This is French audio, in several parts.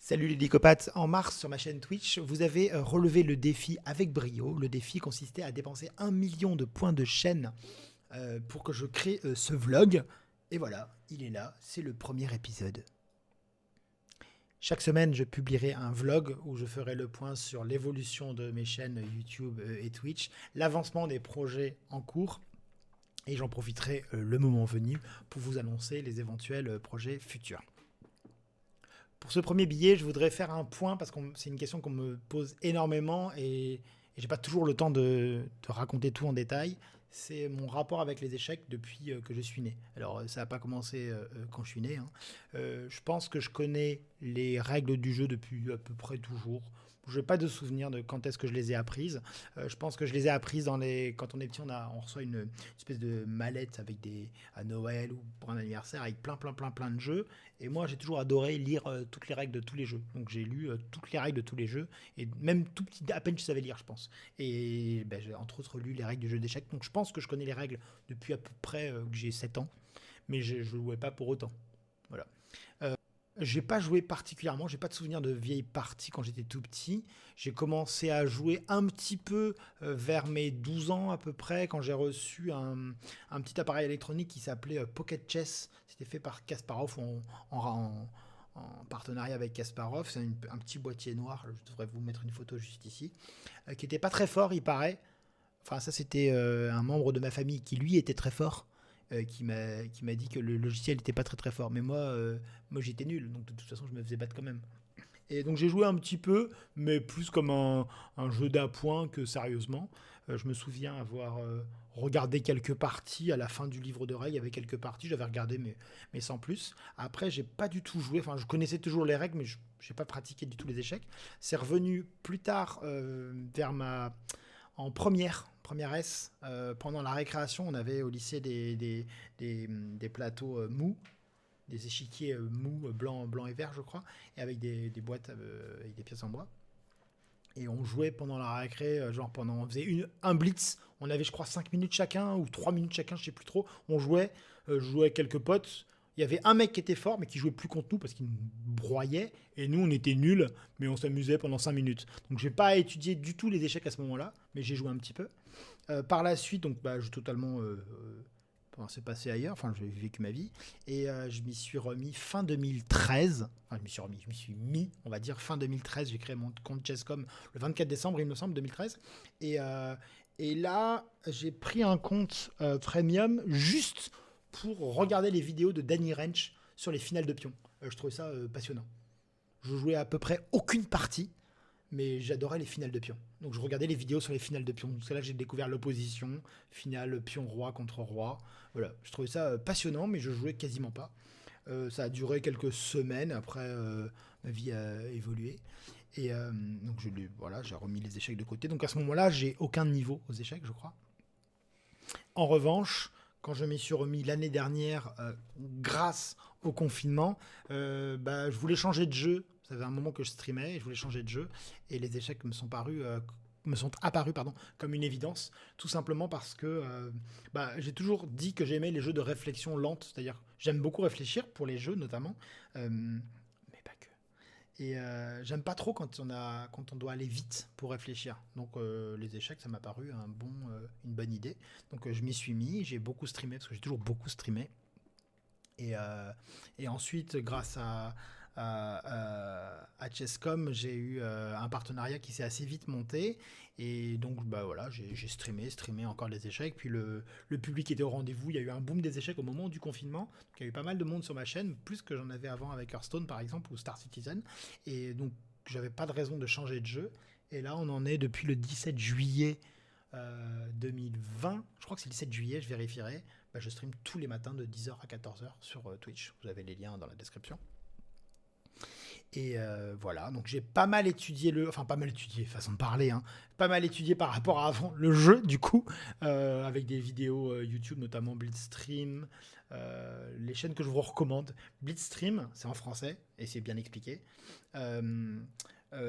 Salut les lycopathes, en mars sur ma chaîne Twitch, vous avez relevé le défi avec brio. Le défi consistait à dépenser 1 million de points de chaîne pour que je crée ce vlog. Et voilà, il est là, c'est le premier épisode. Chaque semaine, je publierai un vlog où je ferai le point sur l'évolution de mes chaînes YouTube et Twitch, l'avancement des projets en cours, et j'en profiterai le moment venu pour vous annoncer les éventuels projets futurs. Pour ce premier billet, je voudrais faire un point parce que c'est une question qu'on me pose énormément et j'ai pas toujours le temps de raconter tout en détail. C'est mon rapport avec les échecs depuis que je suis né. Alors, ça n'a pas commencé quand je suis né, hein. Je pense que je connais les règles du jeu depuis à peu près toujours. Je n'ai pas de souvenir de quand est-ce que je les ai apprises. Je pense que je les ai apprises quand on est petit, on reçoit une espèce de mallette avec à Noël ou pour un anniversaire avec plein de jeux. Et moi, j'ai toujours adoré lire toutes les règles de tous les jeux. Donc, j'ai lu toutes les règles de tous les jeux. Et même tout petit, à peine je savais lire, je pense. Et ben, j'ai entre autres lu les règles du jeu d'échecs. Donc, je pense que je connais les règles depuis à peu près que j'ai 7 ans. Mais je ne jouais pas pour autant. Voilà. J'ai pas joué particulièrement, j'ai pas de souvenir de vieilles parties quand j'étais tout petit. J'ai commencé à jouer un petit peu vers mes 12 ans à peu près, quand j'ai reçu un petit appareil électronique qui s'appelait Pocket Chess. C'était fait par Kasparov en partenariat avec Kasparov. C'est un petit boîtier noir, je devrais vous mettre une photo juste ici, qui était pas très fort, il paraît. Enfin, ça, c'était un membre de ma famille qui, lui, était très fort, qui m'a dit que le logiciel n'était pas très fort. Mais moi j'étais nul, donc de toute façon, je me faisais battre quand même. Et donc j'ai joué un petit peu, mais plus comme un jeu d'appoint que sérieusement. Je me souviens avoir regardé quelques parties à la fin du livre de règles. Il y avait quelques parties, j'avais regardé, mais sans plus. Après, j'ai pas du tout joué. Enfin, je connaissais toujours les règles, mais je n'ai pas pratiqué du tout les échecs. C'est revenu plus tard, en première S, pendant la récréation, on avait au lycée des plateaux mous, des échiquiers mous, blanc et vert, je crois, et avec des boîtes avec des pièces en bois. Et on jouait pendant la récré, on faisait un blitz, on avait je crois 5 minutes chacun, ou 3 minutes chacun, je sais plus trop, on jouait, je jouais avec quelques potes, il y avait un mec qui était fort, mais qui jouait plus contre nous parce qu'il nous broyait, et nous on était nuls, mais on s'amusait pendant 5 minutes. Donc j'ai pas étudié du tout les échecs à ce moment-là, mais j'ai joué un petit peu. Par la suite, donc j'ai totalement c'est passé ailleurs, enfin j'ai vécu ma vie, et je m'y suis remis fin 2013, enfin je m'y suis mis, on va dire fin 2013, j'ai créé mon compte Chesscom le 24 décembre, il me semble, 2013, et là j'ai pris un compte premium juste pour regarder les vidéos de Danny Rench sur les finales de pion. Je trouvais ça passionnant. Je jouais à peu près aucune partie, mais j'adorais les finales de pion. Donc je regardais les vidéos sur les finales de pion. C'est là que j'ai découvert l'opposition, finale pion-roi contre roi. Voilà, je trouvais ça passionnant, mais je jouais quasiment pas. Ça a duré quelques semaines, après ma vie a évolué. Et donc voilà, j'ai remis les échecs de côté. Donc à ce moment-là, j'ai aucun niveau aux échecs, je crois. En revanche, quand je m'y suis remis l'année dernière, grâce au confinement, je voulais changer de jeu. Ça faisait un moment que je streamais et je voulais changer de jeu. Et les échecs me sont apparus comme une évidence, tout simplement parce que j'ai toujours dit que j'aimais les jeux de réflexion lente, c'est-à-dire j'aime beaucoup réfléchir pour les jeux notamment, mais pas que. Et j'aime pas trop quand on doit aller vite pour réfléchir. Donc les échecs, ça m'a paru une bonne idée. Donc je m'y suis mis, j'ai beaucoup streamé, parce que j'ai toujours beaucoup streamé. Et ensuite, grâce à Chesscom, j'ai eu un partenariat qui s'est assez vite monté. Et donc, voilà, j'ai streamé encore des échecs. Puis le public était au rendez-vous. Il y a eu un boom des échecs au moment du confinement. Donc, il y a eu pas mal de monde sur ma chaîne, plus que j'en avais avant avec Hearthstone, par exemple, ou Star Citizen. Et donc, j'avais pas de raison de changer de jeu. Et là, on en est depuis le 17 juillet 2020. Je crois que c'est le 17 juillet, je vérifierai. Je stream tous les matins de 10h à 14h sur Twitch. Vous avez les liens dans la description. Et voilà, donc j'ai pas mal étudié pas mal étudié, façon de parler, hein, pas mal étudié par rapport à avant le jeu, du coup, avec des vidéos YouTube, notamment Blitzstream, les chaînes que je vous recommande. Blitzstream, c'est en français, et c'est bien expliqué.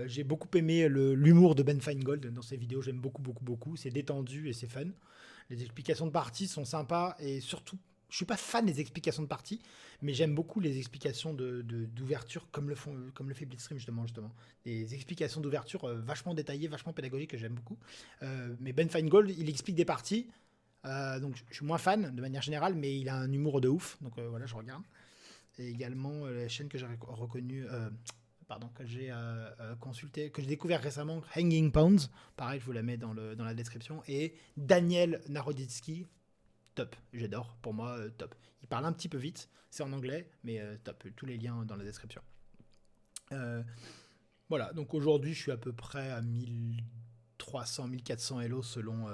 J'ai beaucoup aimé l'humour de Ben Feingold dans ses vidéos, j'aime beaucoup, c'est détendu et c'est fun. Les explications de parties sont sympas, et surtout, Je suis pas fan des explications de parties, mais j'aime beaucoup les explications d'ouverture, comme le fait Blitzstream justement. Des explications d'ouverture vachement détaillées, vachement pédagogiques que j'aime beaucoup. Mais Ben Feingold, il explique des parties, donc je suis moins fan de manière générale, mais il a un humour de ouf, donc voilà, je regarde. Et également la chaîne que j'ai reconnue, que j'ai consulté, que j'ai découvert récemment, Hanging Pounds, pareil, je vous la mets dans la description, et Daniel Naroditsky. Top, j'adore, pour moi, top. Il parle un petit peu vite, c'est en anglais, mais top, tous les liens dans la description. Voilà, donc aujourd'hui, je suis à peu près à 1300, 1400 Elo selon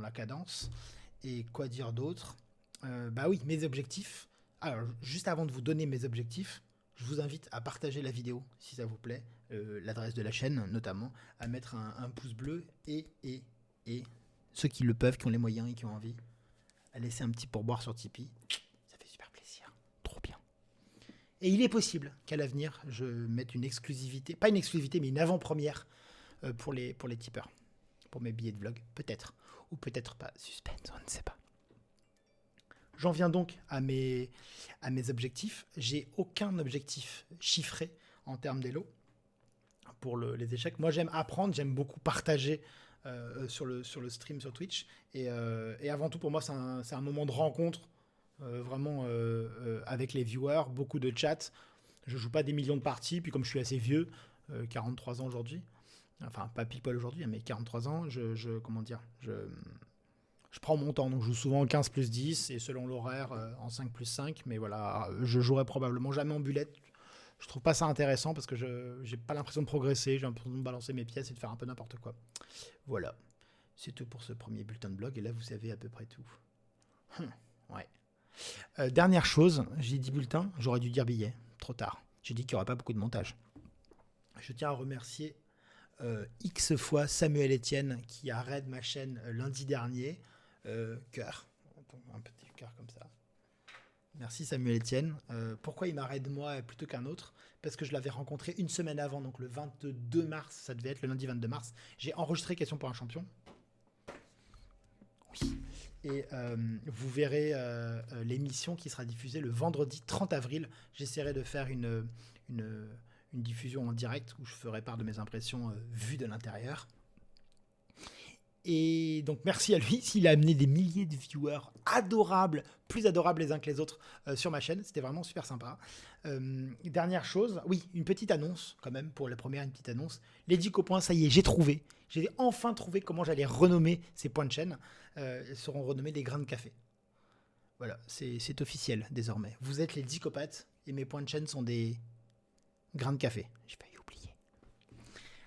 la cadence. Et quoi dire d'autre ? Bah oui, mes objectifs. Alors, juste avant de vous donner mes objectifs, je vous invite à partager la vidéo, si ça vous plaît, l'adresse de la chaîne notamment, à mettre un pouce bleu et ceux qui le peuvent, qui ont les moyens et qui ont envie, à laisser un petit pourboire sur Tipeee. Ça fait super plaisir. Trop bien. Et il est possible qu'à l'avenir, je mette une exclusivité, pas une exclusivité, mais une avant-première pour les tipeurs, pour mes billets de vlog, peut-être. Ou peut-être pas. Suspense, on ne sait pas. J'en viens donc à mes objectifs. J'ai aucun objectif chiffré en termes d'élo pour les échecs. Moi, j'aime apprendre, j'aime beaucoup partager sur le stream sur Twitch. Et avant tout, pour moi, c'est un moment de rencontre, vraiment avec les viewers, beaucoup de chats. Je joue pas des millions de parties, puis comme je suis assez vieux, 43 ans aujourd'hui, enfin pas pile poil aujourd'hui, mais 43 ans, je prends mon temps, donc je joue souvent en 15 plus 10 et selon l'horaire en 5 plus 5, mais voilà, je jouerai probablement jamais en bullet. Je trouve pas ça intéressant parce que j'ai pas l'impression de progresser, j'ai l'impression de balancer mes pièces et de faire un peu n'importe quoi. Voilà, c'est tout pour ce premier bulletin de blog et là vous savez à peu près tout. Ouais. Dernière chose, j'ai dit bulletin, j'aurais dû dire billet, trop tard. J'ai dit qu'il n'y aurait pas beaucoup de montage. Je tiens à remercier X fois Samuel Etienne qui a raid ma chaîne lundi dernier. Cœur, un petit cœur comme ça. Merci Samuel Etienne. Pourquoi il m'a raid moi plutôt qu'un autre ? Parce que je l'avais rencontré une semaine avant, donc le 22 mars, ça devait être le lundi 22 mars. J'ai enregistré Question pour un champion. Oui. Et vous verrez l'émission qui sera diffusée le vendredi 30 avril. J'essaierai de faire une diffusion en direct où je ferai part de mes impressions vues de l'intérieur. Et donc merci à lui, il a amené des milliers de viewers adorables, plus adorables les uns que les autres sur ma chaîne, c'était vraiment super sympa. Dernière chose, oui, une petite annonce quand même, pour la première, une petite annonce. Les 10 copoints, ça y est, j'ai enfin trouvé comment j'allais renommer ces points de chaîne. Ils seront renommés les grains de café. Voilà, c'est officiel désormais. Vous êtes les 10 copates et mes points de chaîne sont des grains de café. J'ai failli oublier.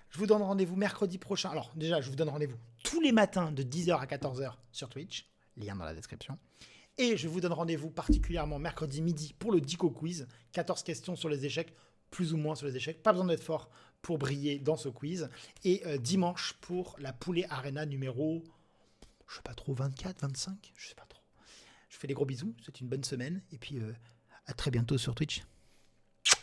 Je vous donne rendez-vous mercredi prochain. Alors déjà, je vous donne rendez-vous tous les matins de 10h à 14h sur Twitch, lien dans la description. Et je vous donne rendez-vous particulièrement mercredi midi pour le Dico Quiz, 14 questions sur les échecs, plus ou moins sur les échecs, pas besoin d'être fort pour briller dans ce quiz. Et dimanche pour la Poulet Arena numéro, je sais pas trop, 24, 25, je sais pas trop. Je vous fais des gros bisous, c'est une bonne semaine, et puis à très bientôt sur Twitch.